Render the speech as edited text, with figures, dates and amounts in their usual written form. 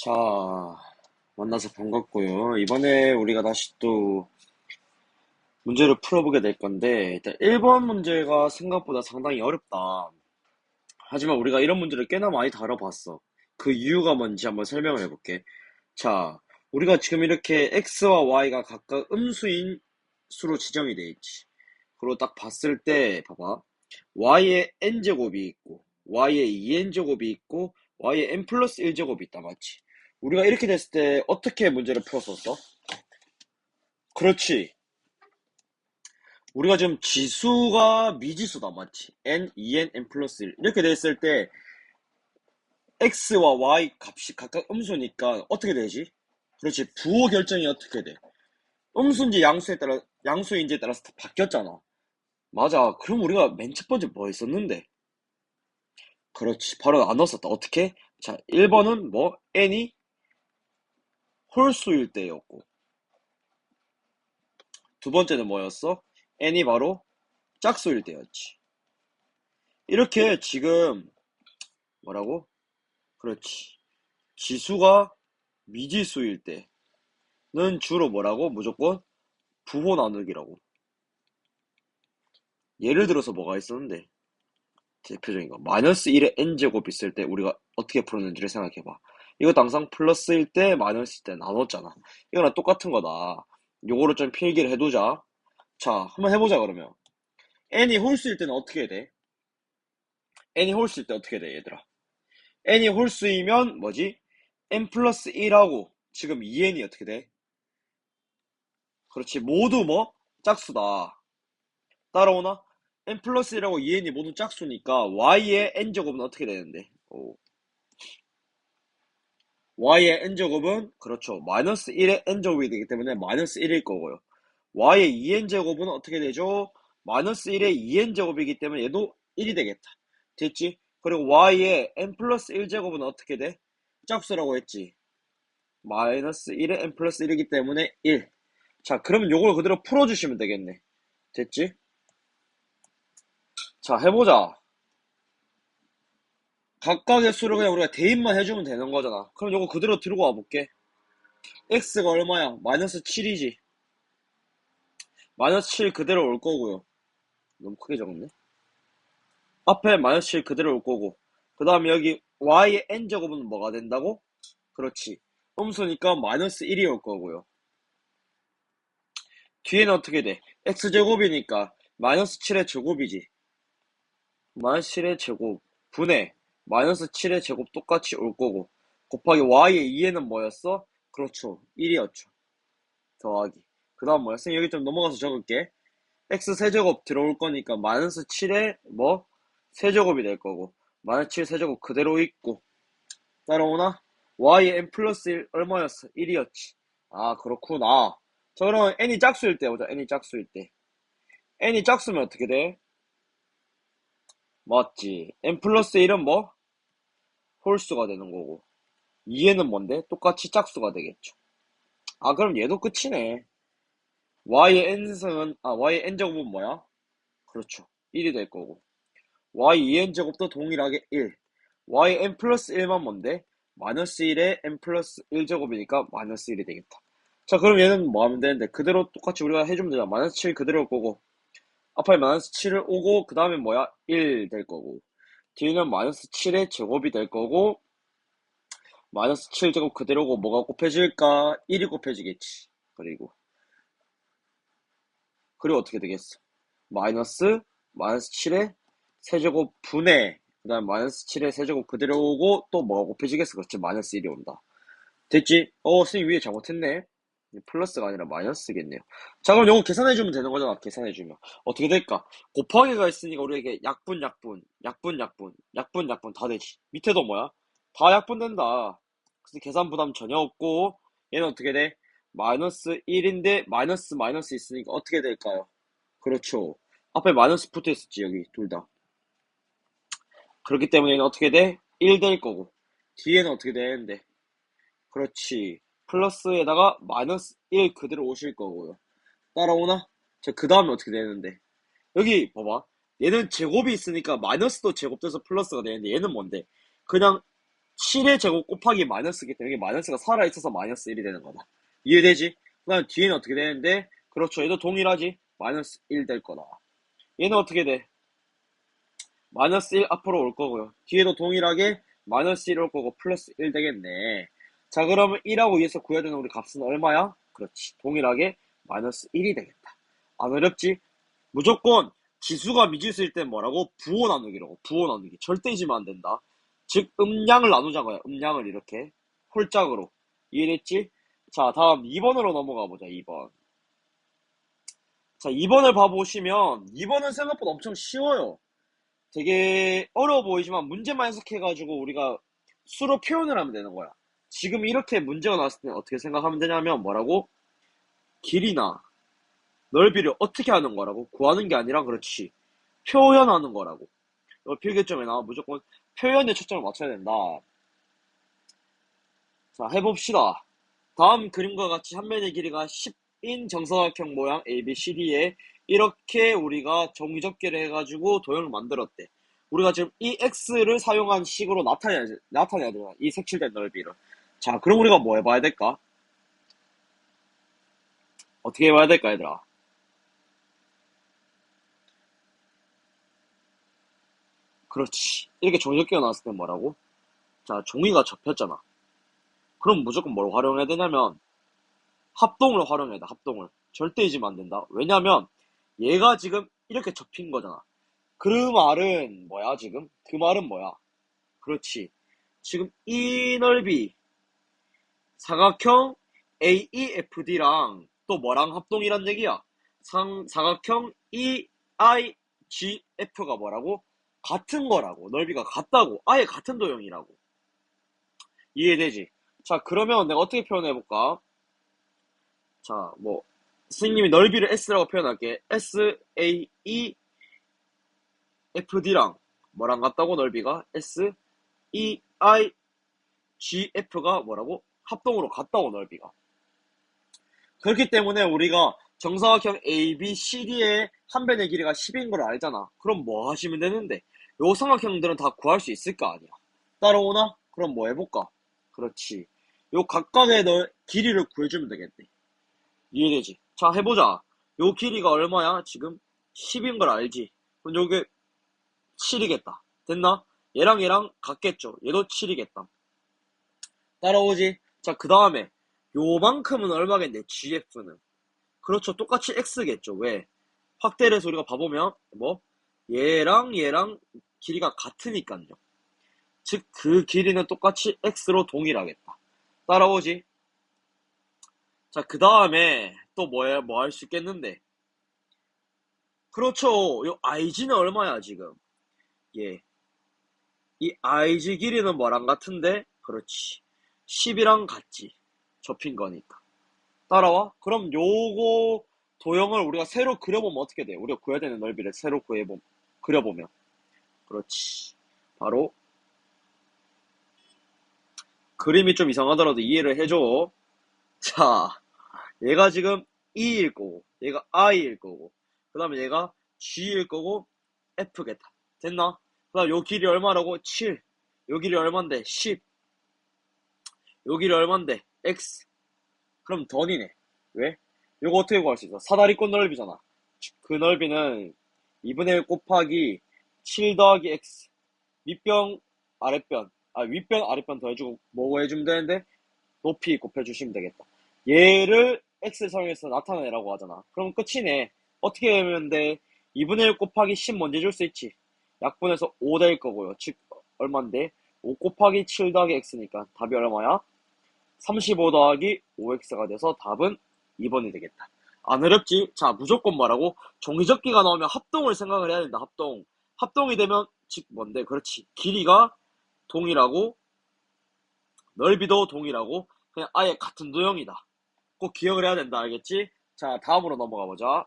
자, 만나서 반갑고요. 이번에 우리가 다시 또 문제를 풀어보게 될 건데, 일단 1번 문제가 생각보다 상당히 어렵다. 하지만 우리가 이런 문제를 꽤나 많이 다뤄봤어. 그 이유가 뭔지 한번 설명을 해볼게. 자, 우리가 지금 이렇게 x와 y가 각각 음수인 수로 지정이 돼 있지. 그리고 딱 봤을 때, 봐봐. y의 n제곱이 있고, y의 2n제곱이 있고, y의 n 플러스 1제곱이 있다, 맞지? 우리가 이렇게 됐을 때 어떻게 문제를 풀었었어? 그렇지. 우리가 지금 지수가 미지수다, 맞지? n, 2n, n 플러스 1. 이렇게 됐을 때 x와 y 값이 각각 음수니까 어떻게 되지? 그렇지. 부호 결정이 어떻게 돼? 음수인지 양수인지에 따라서 다 바뀌었잖아. 맞아. 그럼 우리가 맨 첫 번째 뭐 했었는데? 그렇지. 바로 나눴었다. 어떻게? 자, 1번은 뭐? n이 홀수일 때였고. 두 번째는 뭐였어? n이 바로 짝수일 때였지. 이렇게 지금 뭐라고? 그렇지. 지수가 미지수일 때는 주로 뭐라고? 무조건 부호 나누기라고. 예를 들어서 뭐가 있었는데? 대표적인 거. 마이너스 1의 n제곱 있을 때 우리가 어떻게 풀었는지를 생각해봐. 이것도 항상 플러스일 때, 마이너스일 때 나눴잖아. 이거랑 똑같은 거다. 요거를 좀 필기를 해두자. 자, 한번 해보자, 그러면. n이 홀수일 때는 어떻게 돼? n이 홀수일 때 어떻게 돼, 얘들아? n이 홀수이면 뭐지? n 플러스 1하고 지금 2n이 어떻게 돼? 그렇지. 모두 뭐? 짝수다. 따라오나? n 플러스 1하고 2n이 모두 짝수니까 y의 n제곱은 어떻게 되는데? y의 n제곱은 그렇죠. 마이너스 1의 n제곱이 되기 때문에 마이너스 1일 거고요. y의 2n제곱은 어떻게 되죠? 마이너스 1의 2n제곱이기 때문에 얘도 1이 되겠다. 됐지? 그리고 y의 n 플러스 1제곱은 어떻게 돼? 짝수라고 했지. 마이너스 1의 n 플러스 1이기 때문에 1. 자, 그러면 요걸 그대로 풀어주시면 되겠네. 됐지? 자, 해보자. 각각의 수를 그냥 우리가 대입만 해주면 되는 거잖아. 그럼 요거 그대로 들고 와볼게. x가 얼마야? 마이너스 7이지. 마이너스 7 그대로 올 거고요. 너무 크게 적었네. 앞에 마이너스 7 그대로 올 거고. 그 다음에 여기 y의 n제곱은 뭐가 된다고? 그렇지. 음수니까 마이너스 1이 올 거고요. 뒤에는 어떻게 돼? x제곱이니까 마이너스 7의 제곱이지. 마이너스 7의 제곱 분의 마이너스 7의 제곱 똑같이 올 거고 곱하기 y의 2에는 뭐였어? 그렇죠. 1이었죠. 더하기. 그 다음 뭐였어? 여기 좀 넘어가서 적을게. x 세제곱 들어올 거니까 마이너스 7의 뭐? 세제곱이 될 거고 마이너스 7 세제곱 그대로 있고 따라오나? y의 n 플러스 1 얼마였어? 1이었지. 아 그렇구나. 자 그러면 n이 짝수일 때 보자. n이 짝수일 때 n이 짝수면 어떻게 돼? 맞지. n 플러스 1은 뭐? 홀수가 되는 거고 2에는 뭔데? 똑같이 짝수가 되겠죠. 아 그럼 얘도 끝이네. y의 n제곱은 뭐야? 그렇죠. 1이 될 거고 y 2n제곱도 동일하게 1. y n 플러스 1만 뭔데? 마이너스 1에 n 플러스 1제곱이니까 마이너스 1이 되겠다. 자 그럼 얘는 뭐 하면 되는데 그대로 똑같이 우리가 해주면 되잖아. 마이너스 7 그대로 올 거고 앞에 마이너스 7을 오고 그 다음에 뭐야? 1 될 거고 뒤는 마이너스 7의 제곱이 될 거고 마이너스 7제곱 그대로고 뭐가 곱해질까? 1이 곱해지겠지. 그리고 어떻게 되겠어? 마이너스 7의 세제곱 분의 그 다음 마이너스 7의 세제곱 그대로 오고 또 뭐가 곱해지겠어? 그렇지. 마이너스 1이 온다. 됐지? 선생님 위에 잘못했네. 플러스가 아니라 마이너스겠네요. 자 그럼 요거 계산해주면 되는 거잖아. 계산해주면 어떻게 될까? 곱하기가 있으니까 우리에게 약분 다 되지. 밑에도 뭐야? 다 약분된다. 그래서 계산 부담 전혀 없고 얘는 어떻게 돼? 마이너스 1인데 마이너스 있으니까 어떻게 될까요? 그렇죠. 앞에 마이너스 붙어 있었지 여기 둘 다. 그렇기 때문에 얘는 어떻게 돼? 1 될 거고 뒤에는 어떻게 되는데? 그렇지. 플러스에다가 마이너스 1 그대로 오실 거고요. 따라오나? 자, 그 다음에 어떻게 되는데? 여기 봐봐. 얘는 제곱이 있으니까 마이너스도 제곱돼서 플러스가 되는데 얘는 뭔데? 그냥 7의 제곱 곱하기 마이너스기 때문에 이게 마이너스가 살아있어서 마이너스 1이 되는 거다. 이해되지? 그 다음 뒤에는 어떻게 되는데? 그렇죠. 얘도 동일하지? 마이너스 1 될 거다. 얘는 어떻게 돼? 마이너스 1 앞으로 올 거고요. 뒤에도 동일하게 마이너스 1 올 거고 플러스 1 되겠네. 자, 그러면 1하고 2에서 구해야 되는 우리 값은 얼마야? 그렇지. 동일하게 마이너스 1이 되겠다. 안 어렵지? 무조건 지수가 미지수일 땐 뭐라고? 부호 나누기라고. 부호 나누기. 절대 잊으면 안 된다. 즉 음량을 나누자고요. 음량을 이렇게 홀짝으로. 이해됐지? 자, 다음 2번으로 넘어가 보자. 2번. 자, 2번을 봐보시면 2번은 생각보다 엄청 쉬워요. 되게 어려워 보이지만 문제만 해석해가지고 우리가 수로 표현을 하면 되는 거야. 지금 이렇게 문제가 나왔을 때 어떻게 생각하면 되냐면 뭐라고? 길이나 넓이를 어떻게 하는 거라고? 구하는 게 아니라 그렇지. 표현하는 거라고. 필기점에 나와 무조건 표현에 초점을 맞춰야 된다. 자, 해봅시다. 다음 그림과 같이 한 면의 길이가 10인 정사각형 모양 ABCD에 이렇게 우리가 종이접기를 해가지고 도형을 만들었대. 우리가 지금 이 X를 사용한 식으로 나타내야 되나? 이 색칠된 넓이를. 자, 그럼 우리가 뭐 해봐야 될까? 어떻게 해봐야 될까, 얘들아? 그렇지. 이렇게 종이접기가 나왔을 때 뭐라고? 자, 종이가 접혔잖아. 그럼 무조건 뭘 활용해야 되냐면 합동을 활용해야 돼, 합동을. 절대 잊으면 안 된다. 왜냐면 얘가 지금 이렇게 접힌 거잖아. 그 말은 뭐야, 지금? 그 말은 뭐야? 그렇지. 지금 이 넓이 사각형 AEFD랑 또 뭐랑 합동이란 얘기야? 사각형 EIGF가 뭐라고? 같은 거라고. 넓이가 같다고. 아예 같은 도형이라고. 이해되지? 자, 그러면 내가 어떻게 표현해볼까? 자, 뭐, 선생님이 넓이를 S라고 표현할게. SAEFD랑 뭐랑 같다고 넓이가? SEIGF가 뭐라고? 합동으로 같다고 넓이가. 그렇기 때문에 우리가 정사각형 ABCD의 한 변의 길이가 10인 걸 알잖아. 그럼 뭐 하시면 되는데? 요 삼각형들은 다 구할 수 있을 거 아니야. 따라오나? 그럼 뭐 해볼까? 그렇지. 요 각각의 길이를 구해주면 되겠네. 이해되지? 자, 해보자. 요 길이가 얼마야? 지금 10인 걸 알지? 그럼 요게 7이겠다. 됐나? 얘랑 같겠죠? 얘도 7이겠다. 따라오지? 자, 그 다음에 요만큼은 얼마겠네? GF는. 그렇죠. 똑같이 X겠죠. 왜? 확대를 해서 우리가 봐보면 뭐? 얘랑 길이가 같으니까요. 즉, 그 길이는 똑같이 X로 동일하겠다. 따라오지? 자, 그 다음에 또 뭐야? 뭐 할 수 있겠는데? 그렇죠. 요 IG는 얼마야, 지금? 예. 이 IG 길이는 뭐랑 같은데? 그렇지. 10이랑 같지. 접힌 거니까. 따라와? 그럼 요거 도형을 우리가 새로 그려보면 어떻게 돼? 우리가 구해야 되는 넓이를 새로 그려보면. 그렇지. 바로 그림이 좀 이상하더라도 이해를 해줘. 자, 얘가 지금 E일 거고, 얘가 I일 거고, 그 다음에 얘가 G일 거고, F겠다. 됐나? 그 다음 요 길이 얼마라고? 7. 요 길이 얼만데? 10. 요 길이 얼만데? X. 그럼 던이네. 왜? 요거 어떻게 구할 수 있어? 사다리꼴 넓이잖아. 그 넓이는 2분의 1 곱하기 7 더하기 X. 윗변, 아랫변. 윗변, 아랫변 더해주고 뭐 해주면 되는데? 높이 곱해주시면 되겠다. 얘를 X를 사용해서 나타내라고 하잖아. 그럼 끝이네. 어떻게 하면 돼? 2분의 1 곱하기 10 먼저 줄 수 있지. 약분해서 5 될 거고요. 즉, 얼만데? 5 곱하기 7 더하기 X니까 답이 얼마야? 35 더하기 5X가 돼서 답은 2번이 되겠다. 안 어렵지? 자, 무조건 뭐라고? 종이접기가 나오면 합동을 생각을 해야 된다. 합동. 합동이 되면 즉 뭔데? 그렇지. 길이가 동일하고 넓이도 동일하고 그냥 아예 같은 도형이다. 꼭 기억을 해야 된다. 알겠지? 자, 다음으로 넘어가 보자.